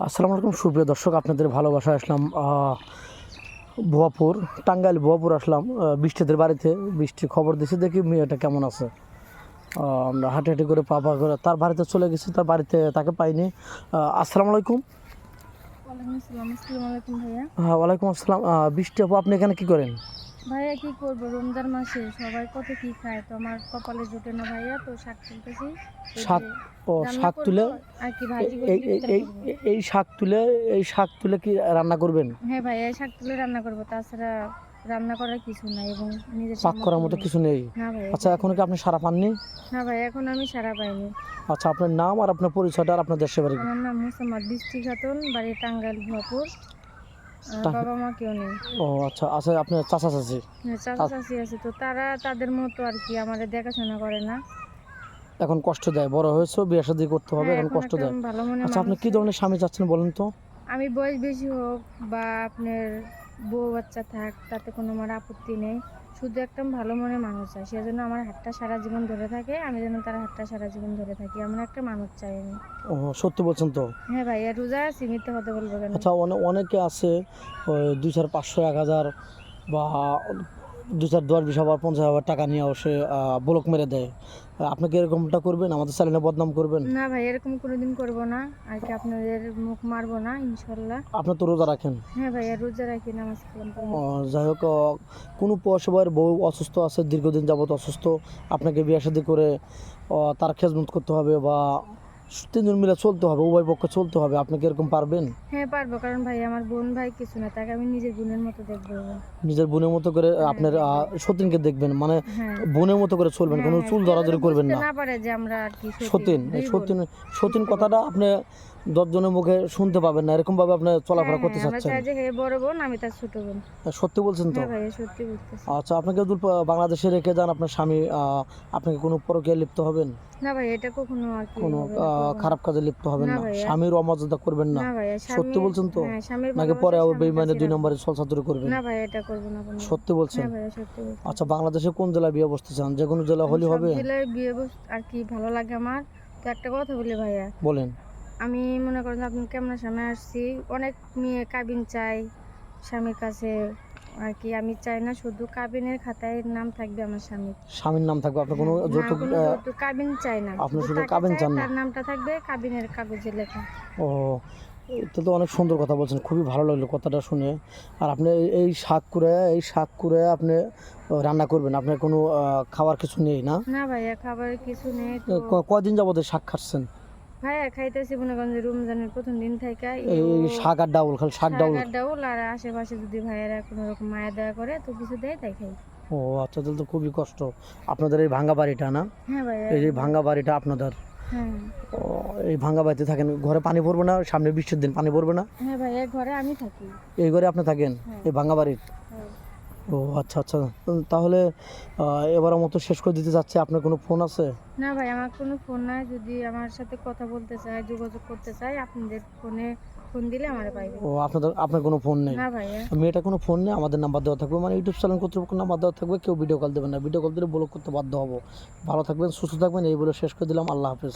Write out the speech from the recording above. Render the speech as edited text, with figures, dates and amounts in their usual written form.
আসসালামু আলাইকুম সুপ্রিয় দর্শক, আপনাদের ভালোবাসায় আসলাম ভুয়াপুর, টাঙ্গাইল ভুয়াপুর আসলাম বৃষ্টিদের বাড়িতে। বৃষ্টির খবর দিয়েছে, দেখি মেয়েটা কেমন আছে। আমরা হাঁটি হাঁটি করে পা করে তার বাড়িতে চলে গেছি, তার বাড়িতে তাকে পাইনি। আসসালামু আলাইকুম। ওয়ালাইকুম আসসালাম। আসসালামু আলাইকুম ভাইয়া। হ্যাঁ, ওয়ালাইকুম আসসালাম। বৃষ্টি আপু, আপনি এখানে কী করেন? ভাইয়া কি করবো, রমজান মাসে সবাই কত কি খায়, তো আমার কপালে জোটে না ভাইয়া, তো শাক তুলতেছি। এই শাক? যে ও, রান্না শাক তুলে করবো আর কি, ভাজি এই করবো, এই ইফতার এই করবো। এই শাক তুলে, এই শাক তুলে কি রান্না করবেন? হ্যাঁ ভাইয়া, শাক তুলে রান্না করবো, তাছাড়া রান্না করার কিছু নাই এবং নিজের পাক করার সামর্থ্য মতো নেই। কিছু নেই? না ভাইয়া, আচ্ছা, কিছু এখনো নেই। কি আপনি সারা পাননি? না ভাইয়া, এখন আমি সারা পাইনি। আচ্ছা, আপনার নাম আর আপনার পরিচয়টা আর আপনার দেশের বাড়ি? আমার নাম মোসাম্মদ বৃষ্টি খাতুন, বাড়ি টাঙ্গাইল ভুয়াপুর। বাবা মা কেউ নেই। ও আচ্ছা আচ্ছা, আপনার চাচা চাচি? হ্যাঁ, চাচা চাচি আছে, তো তারা তাদের মতো আর কি আমাদের দেখাশোনা করে না। এখন কষ্ট দেয়, বড় হয়েছো, বিয়ে শাদী করতে হবে, হ্যাঁ, এখন এখন কষ্ট একটা দেয়। ভালো মনের আচ্ছা, আপনি মানুষ কি চাই। ধরনের স্বামী চাচ্ছেন বলেন তো? আমি বয়স বেশি হোক বা আপনার বউ বাচ্চা থাক, তাতে কোনো আমার আপত্তি নেই। শুধু একটা ভালো মনের মানুষ চাই, সেজন্য আমার হাতটা সারা জীবন ধরে থাকে, আমি যেন তার হাতটা সারা জীবন ধরে থাকি, এমন একটা মানুষ চাই আমি। ও, সত্যি বলছেন তো? হ্যাঁ ভাইয়া, রোজা আছি, মিথ্যে কথা বলবো কেন? আচ্ছা, অনেকে আছে ওই 200, 500, 1000 বা 2, 4, 10, 20, 50,000 টাকা নিয়ে সে ব্লক মেরে দেয়। আপনি কি এরকমটা করবেন? আমাদের চ্যানেলে বদনাম করবেন? না ভাই, এরকম কোনোদিন করব না আর কি, আপনাদের মুখ মারবো না ইনশাল্লাহ। আপনি তো রোজা রাখেন। হ্যাঁ ভাইয়া, রোজা রাখি, নামাজ কালাম পড়ি। যাই হোক, কোনো পয়সার বউ অসুস্থ আছে, দীর্ঘদিন যাবত অসুস্থ, আপনাকে বিয়ে শাদী করে তার খেজমত করতে হবে বা তিনজন মিলে চলতে হবে, উভয় পক্ষে চলতে হবে। আপনি কি এরকম পারবেন? হ্যাঁ পারবো, কারণ ভাই আমার বোন ভাই কিছু না, তাকে আমি নিজের বোনের মতো দেখবো। নিজের বোনের মতো করে হ্যাঁ আপনার সতীনকে দেখবেন, মানে হ্যাঁ বোনের মতো করে চলবেন, হ্যাঁ কোনো হ্যাঁ, চুল কেউ ধরাধরি যেন করবেন বুঝতে না। না পারে যে আমরা আর কি সতীন, দুই এই বোন। সতীন বুঝতে কথাটা পারবে। আপনি 10 জনের মুখে শুনতে পাবেন না, এরকম ভাবে আপনি হ্যাঁ চলাফেরা করতে হ্যাঁ, আমরা চাচ্ছেন। চাই যে হে বড় বোন, আমি তার ছোট বোন। সত্যি বলছেন তো? হ্যাঁ ভাইয়া, সত্যি বলতেছি। আচ্ছা, আপনাকে যদি বাংলাদেশে রেখে যান আপনার স্বামী, আপনাকে কোনো পরকীয়ায় লিপ্ত হবেন? না ভাই, এটা কখনো আর কি কোনো হবে না, করবো না। খারাপ কাজে লিপ্ত হবেন না না? ভাইয়া। স্বামীর অমর্যাদা করবেন না? না ভাইয়া, সত্যি স্বামীর, বলছেন তো? হ্যাঁ স্বামীর নাকি ভালোবাসা পরে আবার স্বামীর বেইমানে কাছেই 2 রাখবো। নম্বরে ছলচাতুরি করবেন? না ভাই, এটা করবো না কোনো। সত্যি বলছেন? হ্যাঁ ভাইয়া, সত্যি বলতেছি। আচ্ছা, বাংলাদেশে কোন জেলায় বিয়ে বসতে চান? যে কোনো জেলা আমি হলে সব হবে? জেলায় বিয়ে আর কি ভালো লাগে আমার। তো একটা কথা বলি ভাইয়া, বলেন। আমি মনে করেন যে আপনি কেমন সামনে আসছি, অনেক মেয়ে কাবিন চাই স্বামীর কাছে আর কি, আমি চাই না শুধু কাবিনের খাতায় নাম থাকবে আমার স্বামীর। স্বামীর নাম থাকবে, আপনার কোনো হ্যাঁ, না যৌতুক? কোনো যৌতুক কাবিন চাই না, আপনি শুধু শুধু তাকে কাবিন চাই, চান না? তার নামটা থাকবে কাবিনের কাগজে লেখা। ও, এটা তো অনেক সুন্দর কথা বলছেন, খুবই ভালো লাগলো কথাটা শুনে। আর আপনি এই শাক করে আপনি রান্না করবেন, আপনার কোনো খাওয়ার কিছু নেই না? না ভাইয়া, খাবারের কিছু নেই তো। কয়দিন যাবত এই শাক খাচ্ছেন? ভাইয়া খাইতেছি মনে করেন যে রমজানের প্রথম দিন থেকে এই শাক আর ডাউল, খালি শাক শাক ডাউল? আর ডাউল, আর আশেপাশে যদি ভাইয়েরা কোনো রকম মায়া দয়া করে তো কিছু দেয়, তাই খাই। ও আচ্ছা, তাহলে তো খুবই কষ্ট। আপনাদের এই ভাঙ্গা বাড়িটা না? হ্যাঁ ভাইয়া। এই যে ভাঙ্গা বাড়িটা আপনাদের, হ্যাঁ ও, এই ভাঙ্গা বাড়িতে থাকেন, ঘরে পানি পড়বে না? সামনে বৃষ্টির দিন পানি পড়বে না? হ্যাঁ ভাইয়া, ঘরে আমি থাকি। এই ঘরে আপনি থাকেন, হ্যাঁ এই ভাঙ্গা বাড়ির? হ্যাঁ। ও আচ্ছা আচ্ছা। তাহলে এবারের মতো শেষ করে দিতে চাচ্ছি, আপনার কোনো ফোন আছে? না ভাই, আমার কোনো ফোন নাই, যদি আমার সাথে কথা বলতে চায়, যোগাযোগ করতে চায়, আপনাদের ফোনে ফোন দিলে আমার পাইবে। ও, আপনার কোনো ফোন নেই? না ভাইয়া। মেয়েটা কোনো ফোন নেই, আমাদের নাম্বার দেওয়া থাকবে, মানে ইউটিউব চ্যানেল কর্তৃপক্ষ নাম্বার দেওয়া থাকবে, কেউ ভিডিও কল দেবেন না, ভিডিও কল দিলে ব্লক করতে বাধ্য হবো। ভালো থাকবেন, সুস্থ থাকবেন, এই বলে শেষ করে দিলাম। আল্লাহ হাফেজ।